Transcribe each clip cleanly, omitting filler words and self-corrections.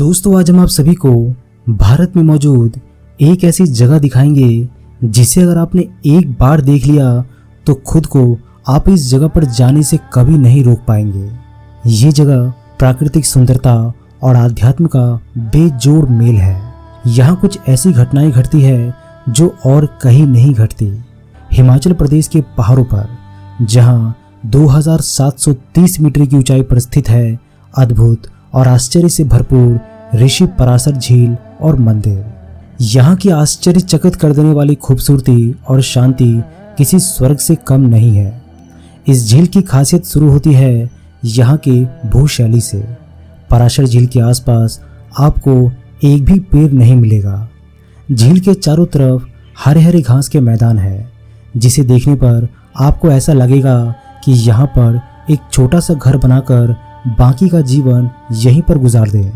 दोस्तों, आज हम आप सभी को भारत में मौजूद एक ऐसी जगह दिखाएंगे जिसे अगर आपने एक बार देख लिया तो खुद को आप इस जगह पर जाने से कभी नहीं रोक पाएंगे। ये जगह प्राकृतिक सुंदरता और आध्यात्म का बेजोड़ मेल है। यहाँ कुछ ऐसी घटनाएं घटती है जो और कहीं नहीं घटती। हिमाचल प्रदेश के पहाड़ों पर जहाँ 2730 मीटर की ऊंचाई पर स्थित है अद्भुत और आश्चर्य से भरपूर ऋषि पराशर झील और मंदिर। यहाँ की आश्चर्यचकित कर देने वाली खूबसूरती और शांति किसी स्वर्ग से कम नहीं है। इस झील की खासियत शुरू होती है यहाँ के भूशैली से। पराशर झील के आसपास आपको एक भी पेड़ नहीं मिलेगा। झील के चारों तरफ हरे हरे घास के मैदान है, जिसे देखने पर आपको ऐसा लगेगा कि यहाँ पर एक छोटा सा घर बनाकर बाकी का जीवन यहीं पर गुजार दें।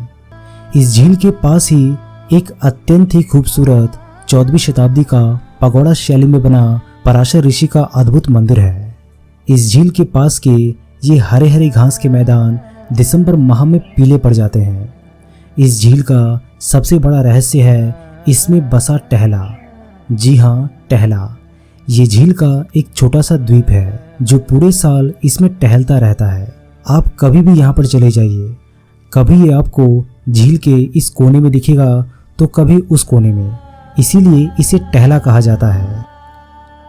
इस झील के पास ही एक अत्यंत ही खूबसूरत 14वीं शताब्दी का पगोड़ा शैली में बना पराशर ऋषि का अद्भुत मंदिर है। इस झील के पास के ये हरे हरे घास के मैदान दिसंबर माह में पीले पड़ जाते हैं। इस झील का सबसे बड़ा रहस्य है इसमें बसा टहला। जी हाँ, टहला। ये झील का एक छोटा सा द्वीप है जो पूरे साल इसमें टहलता रहता है। आप कभी भी यहाँ पर चले जाइए, कभी ये आपको झील के इस कोने में दिखेगा तो कभी उस कोने में, इसीलिए इसे टहला कहा जाता है।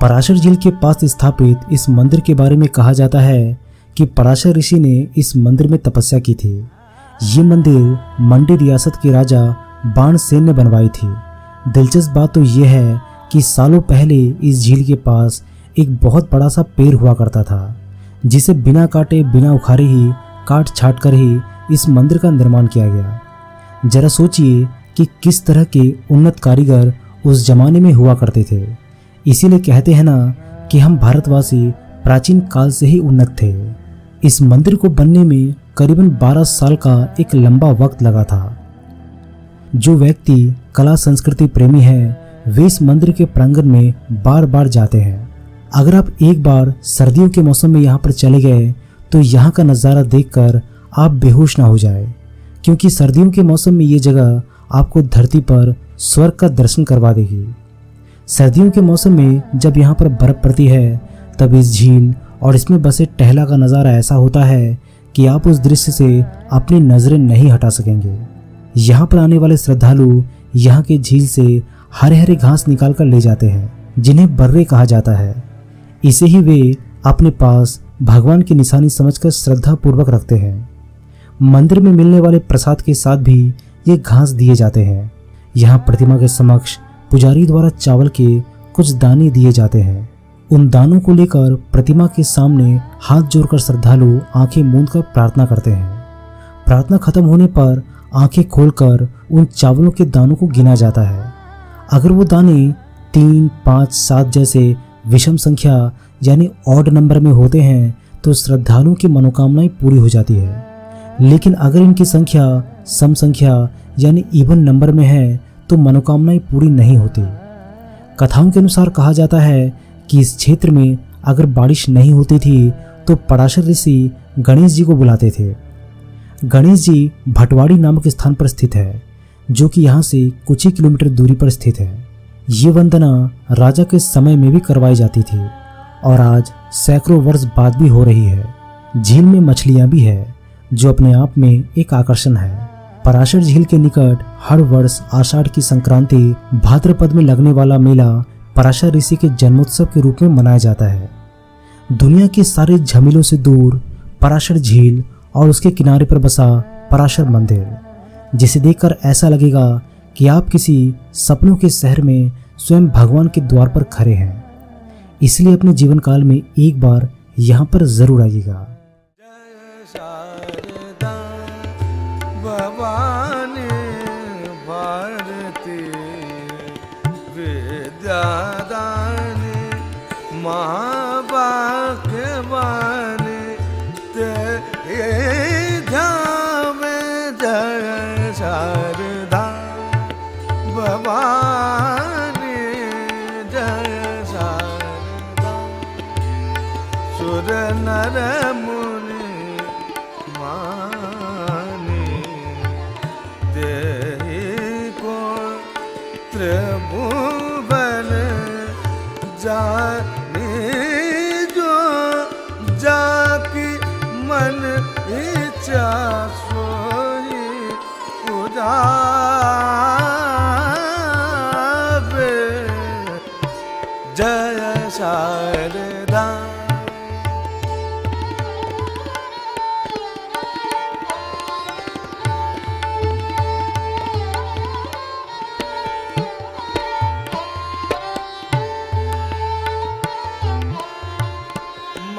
पराशर झील के पास स्थापित इस मंदिर के बारे में कहा जाता है कि पराशर ऋषि ने इस मंदिर में तपस्या की थी। ये मंदिर मंडी रियासत के राजा बाणसेन ने बनवाई थी। दिलचस्प बात तो यह है कि सालों पहले इस झील के पास एक बहुत बड़ा सा पेड़ हुआ करता था, जिसे बिना काटे बिना उखाड़े ही काट छाट कर ही इस मंदिर का निर्माण किया गया। जरा सोचिए कि किस तरह के उन्नत कारीगर उस जमाने में हुआ करते थे। इसीलिए कहते हैं ना कि हम भारतवासी प्राचीन काल से ही उन्नत थे। इस मंदिर को बनने में करीबन 12 साल का एक लंबा वक्त लगा था। जो व्यक्ति कला संस्कृति प्रेमी है वे इस मंदिर के प्रांगण में बार बार जाते हैं। अगर आप एक बार सर्दियों के मौसम में यहाँ पर चले गए तो यहाँ का नज़ारा देखकर आप बेहोश ना हो जाए, क्योंकि सर्दियों के मौसम में ये जगह आपको धरती पर स्वर्ग का दर्शन करवा देगी। सर्दियों के मौसम में जब यहाँ पर बर्फ़ पड़ती है तब इस झील और इसमें बसे टहला का नज़ारा ऐसा होता है कि आप उस दृश्य से अपनी नज़रें नहीं हटा सकेंगे। यहाँ पर आने वाले श्रद्धालु यहाँ के झील से हरे हरे घास निकाल कर ले जाते हैं, जिन्हें बर्रे कहा जाता है। इसे ही वे अपने पास भगवान की निशानी समझकर श्रद्धा पूर्वक रखते हैं। मंदिर में मिलने वाले प्रसाद के साथ भी ये घास दिए जाते हैं। यहाँ प्रतिमा के समक्ष पुजारी द्वारा चावल के कुछ दाने दिए जाते हैं। उन दानों को लेकर प्रतिमा के सामने हाथ जोड़कर श्रद्धालु आंखें मूंदकर प्रार्थना करते हैं। प्रार्थना खत्म होने पर आंखें खोलकर उन चावलों के दानों को गिना जाता है। अगर वो दाने 3, 5, 7 जैसे विषम संख्या यानी ऑड नंबर में होते हैं तो श्रद्धालुओं की मनोकामनाएं पूरी हो जाती है। लेकिन अगर इनकी संख्या सम संख्या यानी इवन नंबर में है तो मनोकामनाएं पूरी नहीं होती। कथाओं के अनुसार कहा जाता है कि इस क्षेत्र में अगर बारिश नहीं होती थी तो पराशर ऋषि गणेश जी को बुलाते थे। गणेश जी भटवाड़ी नामक स्थान पर स्थित है, जो कि यहाँ से कुछ ही किलोमीटर दूरी पर स्थित है। ये वंदना राजा के समय में भी करवाई जाती थी और आज सैकड़ों वर्ष बाद भी हो रही है। झील में मछलियां भी है, जो अपने आप में एक आकर्षण है। पराशर झील के निकट हर वर्ष आषाढ़ की संक्रांति भाद्रपद में लगने वाला मेला पराशर ऋषि के जन्मोत्सव के रूप में मनाया जाता है। दुनिया के सारे झमेलों से दूर पराशर झील और उसके किनारे पर बसा पराशर मंदिर, जिसे देखकर ऐसा लगेगा कि आप किसी सपनों के शहर में स्वयं भगवान के द्वार पर खड़े हैं। इसलिए अपने जीवन काल में एक बार यहाँ पर जरूर आइएगा। सुर नर मुनि मानी दे जानी जो जाकी मन इच्छा सोई पुरावे। जय शारदा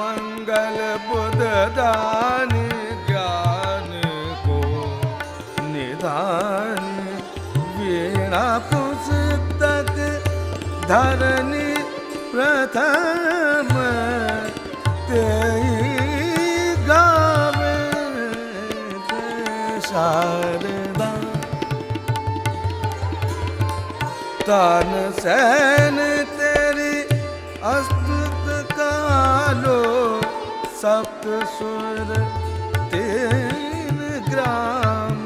मंगल बुध दानी ज्ञान को निधान वीणा पुस्तक धरनी प्रथम तेई गावे। शारदा तान सैन तेरी अस्तुत कालो सप्त सुर 3 ग्राम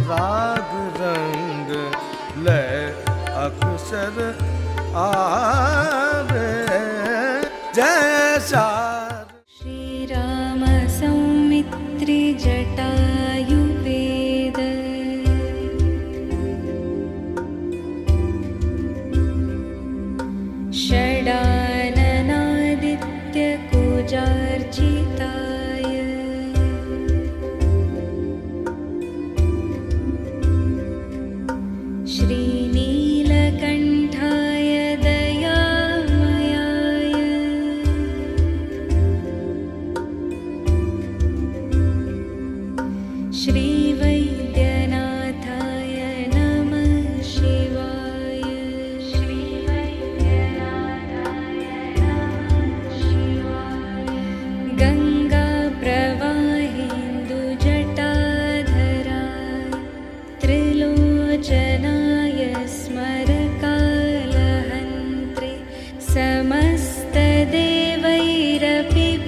राग रंग लय अक्षर आवे। जय शारदा श्री राम सौमित्रि जटायुवेद षडाननादित्य कुजार्चिताय श्रीनीलकण्ठाय दयामयाय श्रीवैद्यनाथाय नमः शिवाय। श्रीवैद्यनाथाय नमः शिवाय। गङ्गाप्रवाहेन्दुजटाधराय त्रिलोचनाय स्मरकालहन्त्रे समस्तदेवैरपि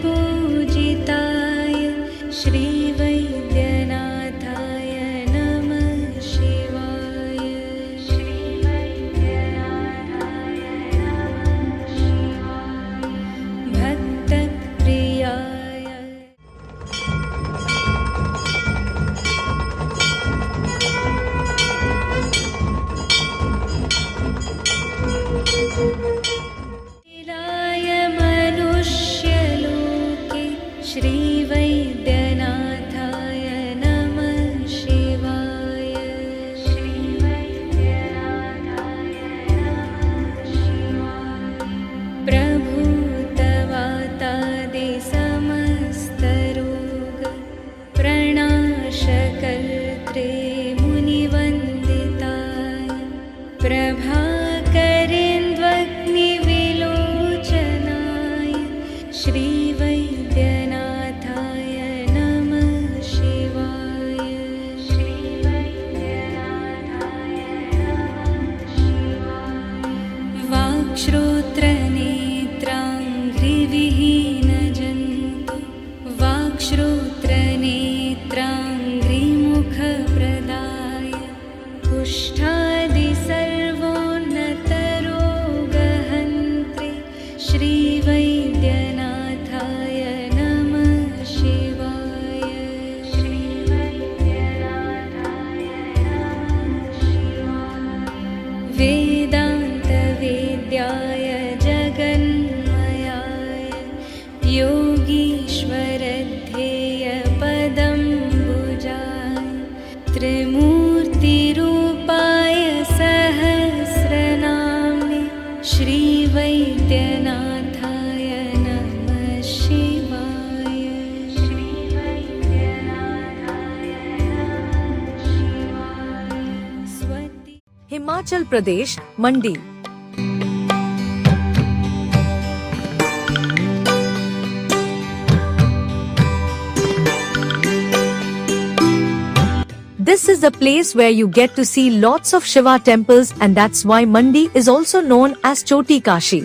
पूजिताय श्रीवैद्यनाथाय नमः शिवाय। श्रीवैद्यनाथाय नमः शिवाय। भक्तप्रियाय लीलाय मनुष्यलोके श्रीवैद्यनाथाय नमः शिवाय। श्रीवैद्यनाथाय नमः शिवाय। प्रभूतवातादि समस्तरोग प्रणाशकर्त्रे मुनिवन्दिताय प्रभाकरेन्द्वग्निविलोचनाय श्रीवैद्यनाथाय नमः शिवाय। श्रीवैद्यनाथाय नमः शिवाय। वाक्श्रोत्रनेत्राङ्घ्रिविहीनजन्तु वाक्श्रोत्रनेत्राङ्घ्रिमुखप्रदाय कुष्ठादि सर्वोन्नतरोगहन्त्रे श्रीवैद्यनाथाय नमः शिवाय। श्रीवैद्यनाथाय नमः शिवाय। वेदान्तवेद्याय जगन्मयाय योगीश्वरध्येय पदम्बुजाय त्रिमूर्तिरूपाय सहस्रनाम्ने श्रीवैद्यनाथाय नमः शिवाय। श्रीवैद्यनाथाय नमः शिवाय। स्वस्ति। हिमाचल प्रदेश, मंडी। This is the place where you get to see lots of Shiva temples, and that's why Mandi is also known as Choti Kashi.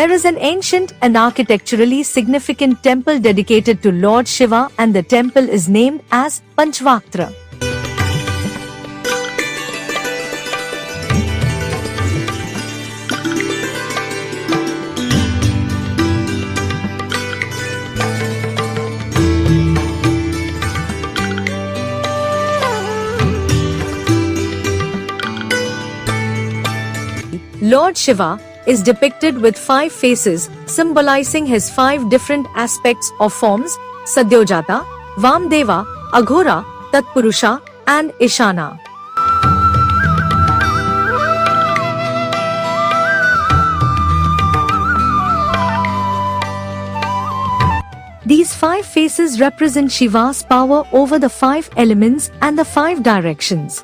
There is an ancient and architecturally significant temple dedicated to Lord Shiva, and the temple is named as Panchvaktra. Lord Shiva is depicted with 5 faces, symbolizing his 5 different aspects of forms: Sadyojata, Vamdeva, Aghora, Tatpurusha, and Ishana. These 5 faces represent Shiva's power over the 5 elements and the 5 directions.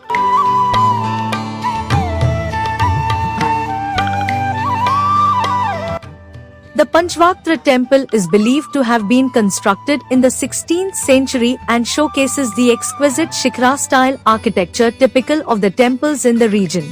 The Panchvaktra temple is believed to have been constructed in the 16th century and showcases the exquisite Shikhara style architecture typical of the temples in the region.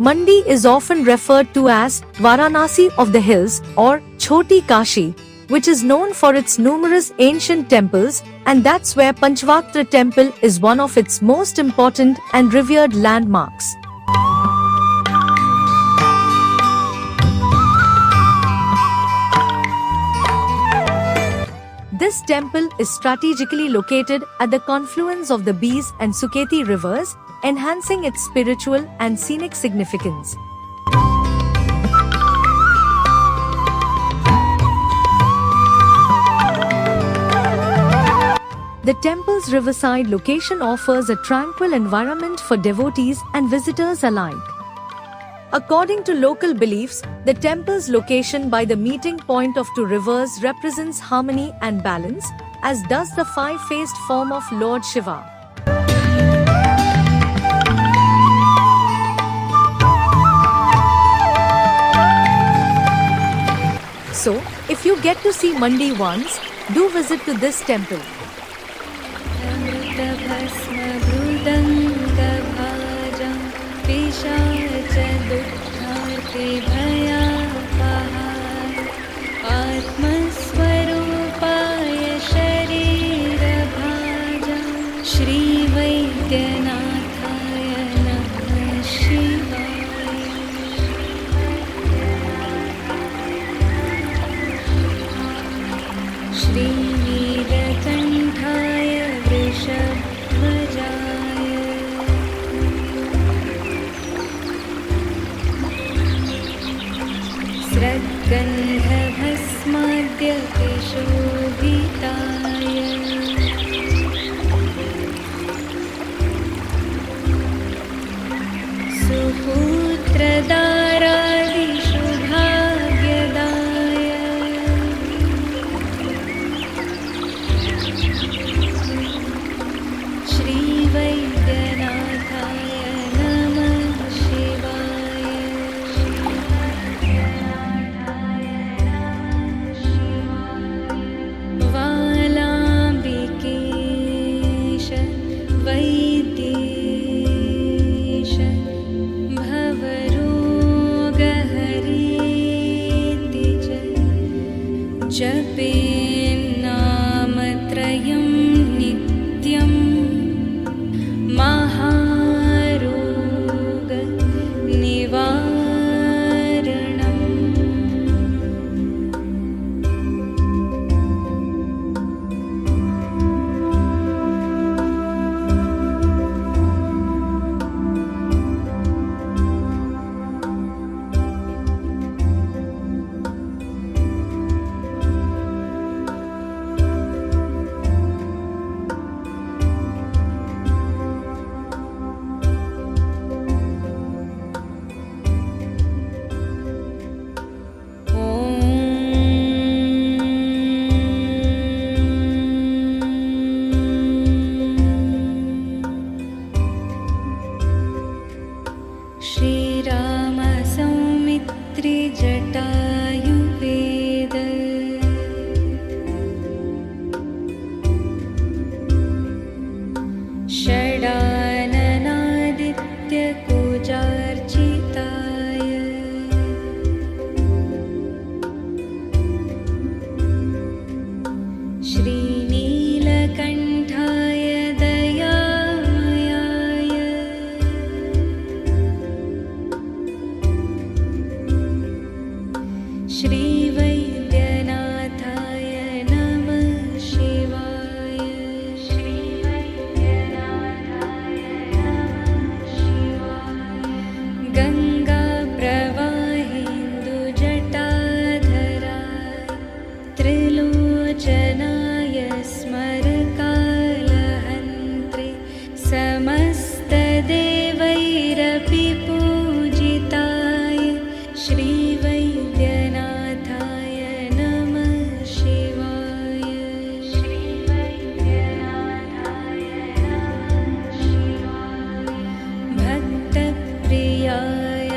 Mandi is often referred to as Varanasi of the hills or Choti Kashi, which is known for its numerous ancient temples, and that's where Panchvaktra temple is one of its most important and revered landmarks. This temple is strategically located at the confluence of the Beas and Suketi rivers, enhancing its spiritual and scenic significance. The temple's riverside location offers a tranquil environment for devotees and visitors alike. According to local beliefs, the temple's location by the meeting point of 2 rivers represents harmony and balance, as does the 5-faced form of Lord Shiva. So, if you get to see Mandi once, do visit to this temple. अमृतभस्मभृदङ्गभाजं पिशाचदुःखार्तिभयापहाय आत्मस्वरूपाय शरीरभाजं श्रीवैद्यनाथाय नमः शिवाय। श्रीनीलकण्ठाय वृषध्वजाय स्रग्गन्धभस्माद्यतिशोभिताय सुपुत्रदारादिशुभाग्यदाय श्रीनीलकण्ठाय दयामयाय श्रीवैद्यनाथाय नमः शिवाय श्रीवैद्यनाथाय नमः शिवाय गङ्गाप्रवाहेन्दुजटाधराय त्रिलोचनाय स्मरकालहन्त्रे समस्तदेवैरपि पूजिताय श्रीवैद्यनाथाय नमः शिवाय श्रीवैद्यनाथाय नमः शिवाय भक्तप्रियाय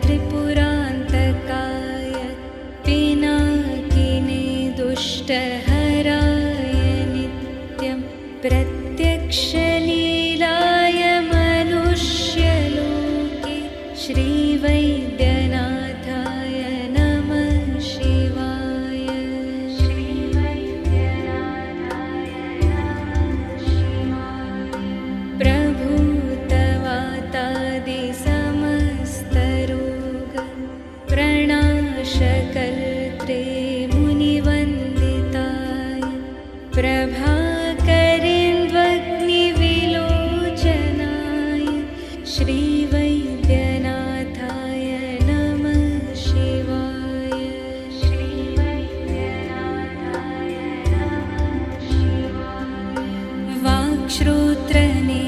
त्रिपुरान्तकाय पिनाकिने दुष्टहराय नित्यं प्रत्यक्षलीलाय मनुष्यलोके श्रीवैद्यनाथाय नमः शिवाय श्रीवैद्यनाथाय नमः शिवाय प्रभूतवातादिसमस्तरोग प्रणाशकर्त्रे मुनिवन्दिताय प्रभाकरेन्द्वग्निविलोचनाय श्रीवैद्यनाथाय नमः शिवाय श्रीवैद्यनाथाय नमः शिवाय वाक्श्रोत्रने